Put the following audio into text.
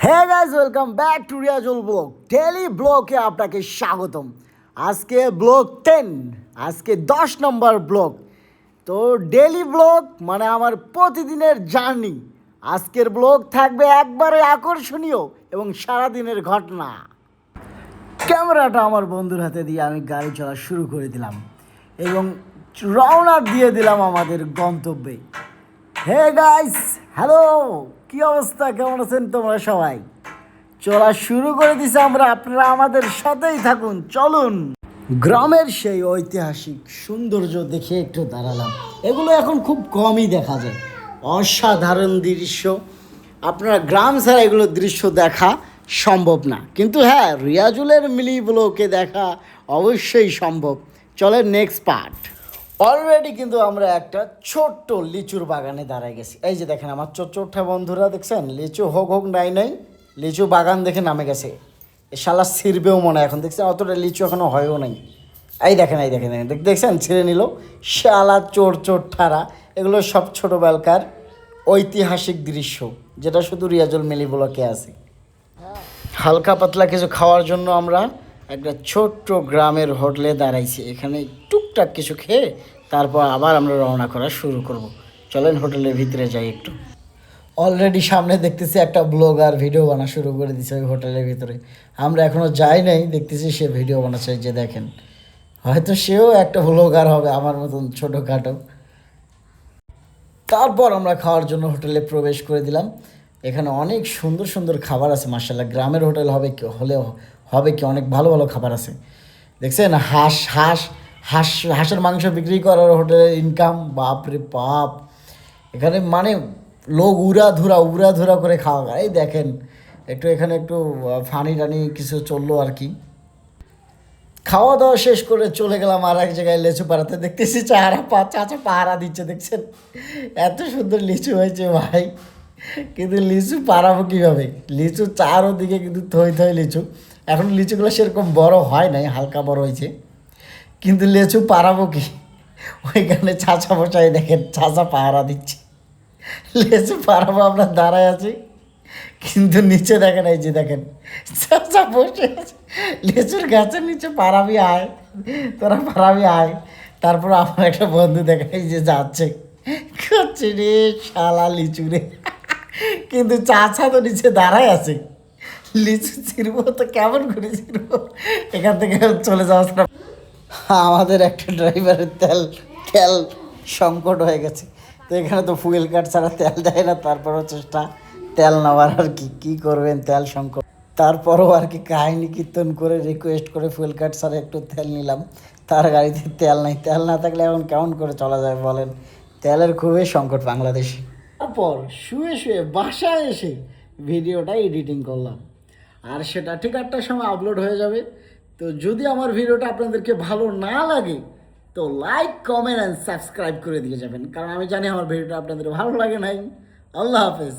Hey guys, welcome back to Riazul vlog. Daily ব্লগে আপনাকে স্বাগতম। আজকে ব্লগ 10, আজকে 10 নম্বর ব্লগ। তো ডেলি ব্লগ মানে আমার প্রতিদিনের জার্নি। আজকের ব্লগ থাকবে একবারে আকর্ষণীয় এবং সারাদিনের ঘটনা। ক্যামেরাটা আমার বন্ধুর হাতে দিয়ে আমি গাড়ি চলা শুরু করে দিলাম এবং রওনা দিয়ে দিলাম আমাদের গন্তব্যে। হে গাইস, হ্যালো, কি অবস্থা, কেমন আছেন তোমরা সবাই? চলা শুরু করে দিছে আমরা, আপনারা আমাদের সাথেই থাকুন, চলুন। গ্রামের সেই ঐতিহাসিক সৌন্দর্য দেখে একটু দাঁড়ালাম। এগুলো এখন খুব কমই দেখা যায়, অসাধারণ দৃশ্য। আপনারা গ্রাম ছাড়া এগুলো দৃশ্য দেখা সম্ভব না, কিন্তু হ্যাঁ, রিয়াজুলের মিলি ব্লকে দেখা অবশ্যই সম্ভব। চলেন নেক্সট পার্ট। অলরেডি কিন্তু আমরা একটা ছোট্ট লিচুর বাগানে দাঁড়ায় গেছি। এই যে দেখেন আমার ছোট্টা বন্ধুরা, দেখছেন লিচু হোক হোক নাই নাই, লিচু বাগান দেখে নামে গেছে। এ শালা ছিঁড়বেও মনে হয় এখন, দেখছেন অতটা লিচু এখনও হয়ও নাই। এই দেখেন এই দেখেন দেখছেন ছিঁড়ে নিল শালা চোর ঠারা। এগুলো সব ছোটোবেলকার ঐতিহাসিক দৃশ্য, যেটা শুধু রিয়াজুল মিলি ব্লকে আছে। হালকা পাতলা কিছু খাওয়ার জন্য আমরা একটা ছোট্ট গ্রামের হোটেলে দাঁড়াইছি। এখানে টুকটাক কিছু খেয়ে তারপর আবার আমরা রওনা করা শুরু করব। চলেন হোটেলের ভিতরে যাই একটু। অলরেডি সামনে দেখতেছি একটা ব্লগার ভিডিও বানা শুরু করে দিচ্ছে ওই হোটেলের ভিতরে। আমরা এখনও যাই নাই, দেখতেছি সে ভিডিও বানাচ্ছে। যে দেখেন, হয়তো সেও একটা ব্লগার হবে আমার মতন ছোটোখাটো। তারপর আমরা খাওয়ার জন্য হোটেলে প্রবেশ করে দিলাম। এখানে অনেক সুন্দর সুন্দর খাবার আছে মাশাআল্লাহ। গ্রামের হোটেল হবে কি, হলেও হবে কি, অনেক ভালো ভালো খাবার আছে। দেখছেন হাঁসের মাংস বিক্রি করার হোটেলের ইনকাম, বাপরে বাপ। এখানে মানে লোক উড়াধুরা করে খাওয়া। এই দেখেন একটু এখানে একটু ফানি টানি কিছু চললো আর কি। খাওয়া দাওয়া শেষ করে চলে গেলাম আর এক জায়গায় লিচু পাড়াতে। দেখতেছি চাচা পাহারা দিচ্ছে, দেখছেন এত সুন্দর লিচু হয়েছে ভাই। কিন্তু লিচু পাড়াবো কীভাবে? লিচু চারোদিকে কিন্তু থই লিচু। এখন লিচুগুলো সেরকম বড় হয় নাই, হালকা বড় হয়েছে, কিন্তু লিচু পাড়াবো কি? ওইখানে চাচা বসাই দেখেন, চাচা পাহারা দিচ্ছে। লিচু পাড়াবো আমরা দাঁড়ায় আছি, কিন্তু নিচে দেখেন, এই যে দেখেন চাচা বসে আছে লিচুর গাছের নিচে। পাড়াবি আয়, তোরা পাড়াবি আয়। তারপর আমার একটা বন্ধু দেখেন এই যে যাচ্ছে, করছে রে শালা লিচু রে। কিন্তু চাচা তো নিচে দাঁড়ায় আছে। লিচু ছিড়বো তো কেমন করে ছিড়বো, এখান থেকে চলে যাওয়া। আমাদের একটা ড্রাইভারের তেল সংকট হয়ে গেছে। তো এখানে তো ফুয়েল কার্ড ছাড়া তেল দেয় না, তারপরও চেষ্টা তেল নেওয়ার আর কি। কী করবেন, তেল সংকট। তারপরও আর কি কাহিনী কীর্তন করে রিকোয়েস্ট করে ফুয়েল কার্ড ছাড়া একটু তেল নিলাম। তার গাড়িতে তেল নাই, তেল না থাকলে এখন কেমন করে চলা যায় বলেন? তেলের খুবই সংকট বাংলাদেশে। তারপর শুয়ে বাসায় এসে ভিডিওটা এডিটিং করলাম, আর সেটা ঠিক একটা সময় আপলোড হয়ে যাবে। তো যদি আমার ভিডিওটা আপনাদেরকে ভালো না লাগে তো লাইক, কমেন্ট অ্যান্ড সাবস্ক্রাইব করে দিয়ে যাবেন, কারণ আমি জানি আমার ভিডিওটা আপনাদের ভালো লাগে নাই। আল্লাহ হাফেজ।